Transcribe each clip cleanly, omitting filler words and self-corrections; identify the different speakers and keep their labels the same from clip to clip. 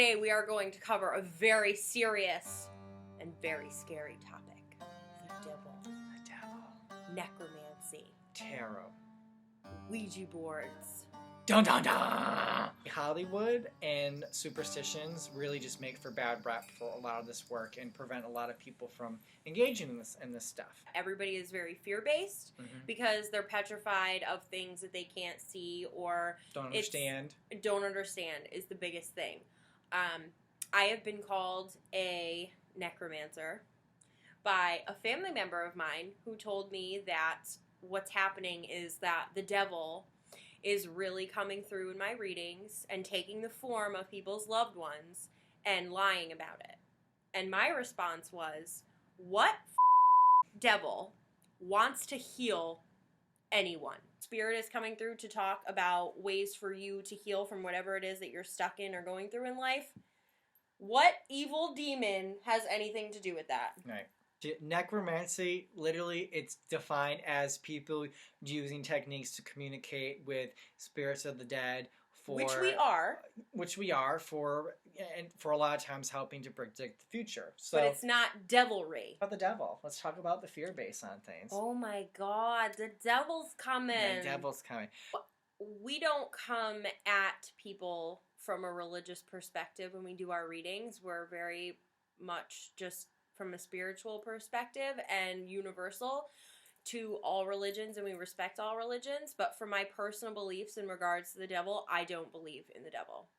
Speaker 1: today we are going to cover a very serious and very scary topic. The devil.
Speaker 2: The devil.
Speaker 1: Necromancy.
Speaker 2: Tarot.
Speaker 1: Ouija boards.
Speaker 2: Dun dun dun! Hollywood and superstitions really just make for bad rep for a lot of this work and prevent a lot of people from engaging in this stuff.
Speaker 1: Everybody is very fear-based because they're petrified of things that they can't see or
Speaker 2: Don't understand.
Speaker 1: Don't understand is the biggest thing. I have been called a necromancer by a family member of mine who told me that what's happening is that the devil is really coming through in my readings and taking the form of people's loved ones and lying about it. And my response was, what devil wants to heal anyone? Spirit is coming through to talk about ways for you to heal from whatever it is that you're stuck in or going through in life. What evil demon has anything to do with that?
Speaker 2: Right. Necromancy, literally, it's defined as people using techniques to communicate with spirits of the dead.
Speaker 1: Which we are for a lot of times helping to predict the future. So, but it's not devilry.
Speaker 2: About the devil. Let's talk about the fear base on things.
Speaker 1: Oh my God, the devil's coming.
Speaker 2: The devil's coming.
Speaker 1: We don't come at people from a religious perspective when we do our readings. We're very much just from a spiritual perspective and universal to all religions, and we respect all religions. But for my personal beliefs in regards to the devil, I don't believe in the devil.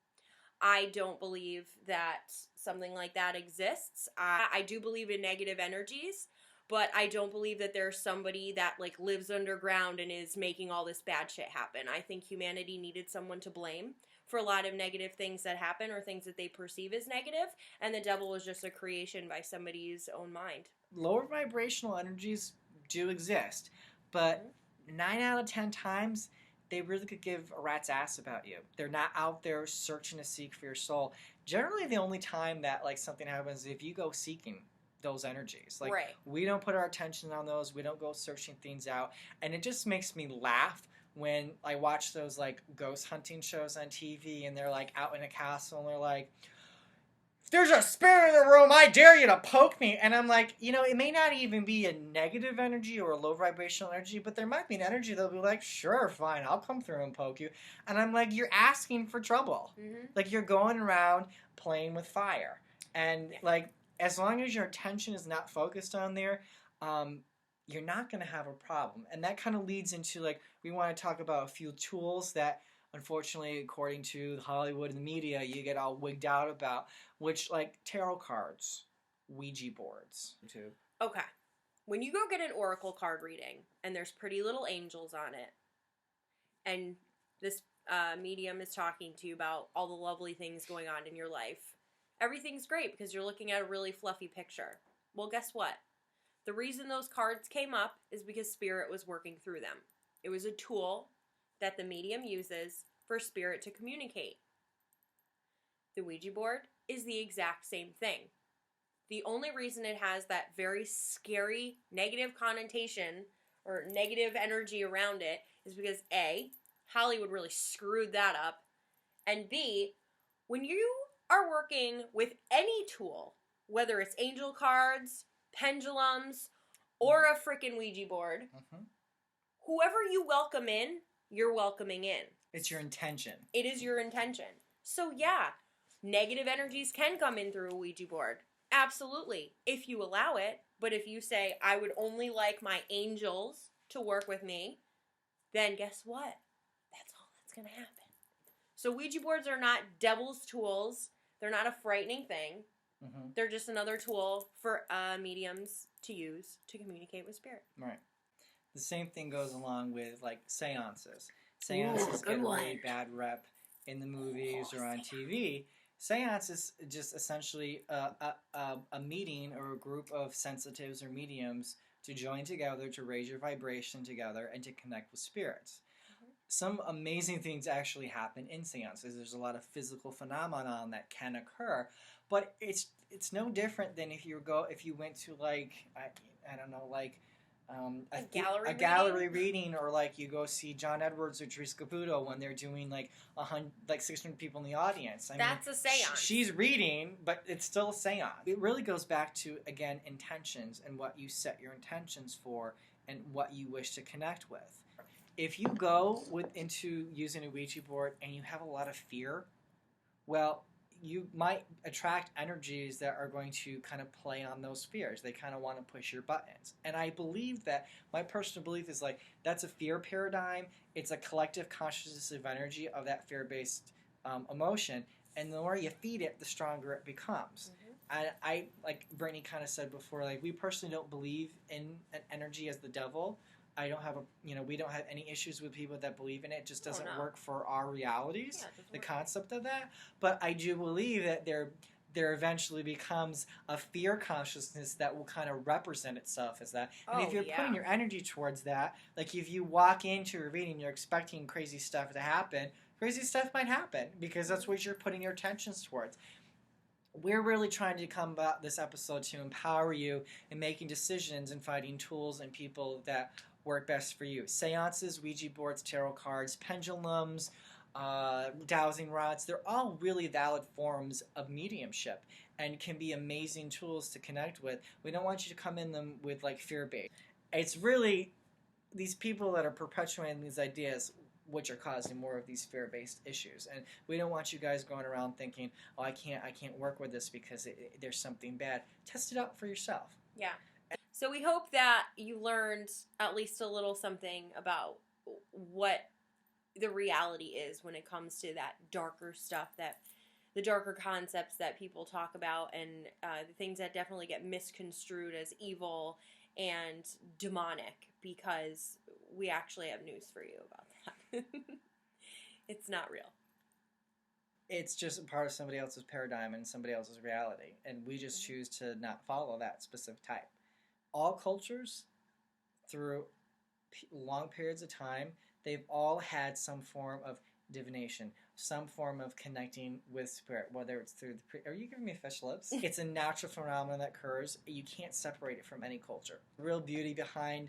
Speaker 1: I don't believe that something like that exists. I do believe in negative energies, but I don't believe that there's somebody that like lives underground and is making all this bad shit happen. I think humanity needed someone to blame for a lot of negative things that happen or things that they perceive as negative, and the devil was just a creation by somebody's own mind.
Speaker 2: Lower vibrational energies do exist, but 9 out of 10 times, they really could give a rat's ass about you. They're not out there searching to seek for your soul. Generally, the only time that like something happens is if you go seeking those energies. Like, we don't put our attention on those. We don't go searching things out. And it just makes me laugh when I watch those like ghost hunting shows on TV and they're like out in a castle and they're like, if there's a spirit in the room, I dare you to poke me. And I'm like, you know, it may not even be a negative energy or a low vibrational energy, but there might be an energy that'll be like, sure, fine, I'll come through and poke you. And I'm like, you're asking for trouble. Like, you're going around playing with fire. And like, as long as your attention is not focused on there, you're not going to have a problem. And that kind of leads into, like, we want to talk about a few tools that, unfortunately, according to Hollywood and the media, you get all wigged out about, which, like, tarot cards, Ouija boards.
Speaker 1: Okay. When you go get an oracle card reading, and there's pretty little angels on it, and this medium is talking to you about all the lovely things going on in your life, everything's great because you're looking at a really fluffy picture. Well, guess what? The reason those cards came up is because Spirit was working through them. It was a tool that the medium uses for Spirit to communicate. The Ouija board is the exact same thing. The only reason it has that very scary negative connotation or negative energy around it is because A, Hollywood really screwed that up, and B, when you are working with any tool, whether it's angel cards, pendulums, or a freaking Ouija board, whoever you welcome in, you're welcoming in.
Speaker 2: It's your intention.
Speaker 1: It is your intention. So yeah, negative energies can come in through a Ouija board. Absolutely, if you allow it. But if you say, I would only like my angels to work with me, then guess what? That's all that's going to happen. So Ouija boards are not devil's tools. They're not a frightening thing. They're just another tool for mediums to use to communicate with spirit.
Speaker 2: Right. The same thing goes along with, like, seances. Seances get a really bad rep in the movies or on TV. Seance is just essentially a meeting or a group of sensitives or mediums to join together to raise your vibration together and to connect with spirits. Some amazing things actually happen in seances. There's a lot of physical phenomenon that can occur, but it's no different than if you went to, like, I don't know, like
Speaker 1: gallery
Speaker 2: gallery reading, or like you go see John Edwards or Teresa Caputo when they're doing like 600 people in the audience.
Speaker 1: That's a seance.
Speaker 2: She's reading, but it's still a seance. It really goes back to, again, intentions and what you set your intentions for and what you wish to connect with. If you go into using a Ouija board and you have a lot of fear, well, you might attract energies that are going to kind of play on those fears. They kind of want to push your buttons. And I believe that, my personal belief is like, that's a fear paradigm. It's a collective consciousness of energy of that fear-based emotion. And the more you feed it, the stronger it becomes. Mm-hmm. And I, like Brittany kind of said before, like, we personally don't believe in an energy as the devil. I don't have we don't have any issues with people that believe in it. It just doesn't work for our realities, the concept of that. But I do believe that there eventually becomes a fear consciousness that will kind of represent itself as that. And if you're putting your energy towards that, like if you walk into a reading, you're expecting crazy stuff to happen, crazy stuff might happen because that's what you're putting your attentions towards. We're really trying to come about this episode to empower you in making decisions and finding tools and people that work best for you. Seances, Ouija boards, tarot cards, pendulums, dowsing rods, they're all really valid forms of mediumship and can be amazing tools to connect with. We don't want you to come in them with like fear-based. It's really these people that are perpetuating these ideas which are causing more of these fear-based issues. And we don't want you guys going around thinking, oh, I can't work with this because there's something bad. Test it out for yourself.
Speaker 1: Yeah. So we hope that you learned at least a little something about what the reality is when it comes to that darker stuff, that the darker concepts that people talk about, and the things that definitely get misconstrued as evil and demonic, because we actually have news for you about that. It's not real.
Speaker 2: It's just a part of somebody else's paradigm and somebody else's reality, and we just choose to not follow that specific type. All cultures, through long periods of time, they've all had some form of divination, some form of connecting with spirit, whether it's through the... Are you giving me fish lips? It's a natural phenomenon that occurs. You can't separate it from any culture. Real beauty behind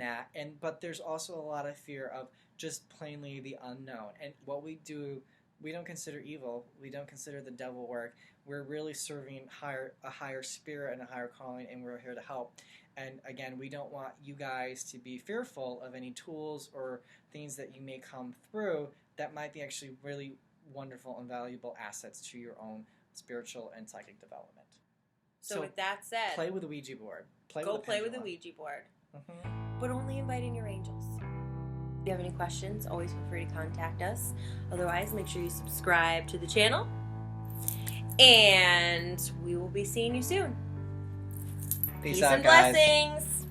Speaker 2: that, but there's also a lot of fear of just plainly the unknown. And what we do, we don't consider evil. We don't consider the devil work. We're really serving a higher spirit and a higher calling, and we're here to help. And again, we don't want you guys to be fearful of any tools or things that you may come through that might be actually really wonderful and valuable assets to your own spiritual and psychic development.
Speaker 1: So with that said,
Speaker 2: play with the Ouija board.
Speaker 1: Go play with the Ouija board.
Speaker 2: Mm-hmm.
Speaker 1: But only inviting your angels. If you have any questions, always feel free to contact us. Otherwise, make sure you subscribe to the channel. And we will be seeing you soon.
Speaker 2: Peace
Speaker 1: out,
Speaker 2: and guys.
Speaker 1: Blessings.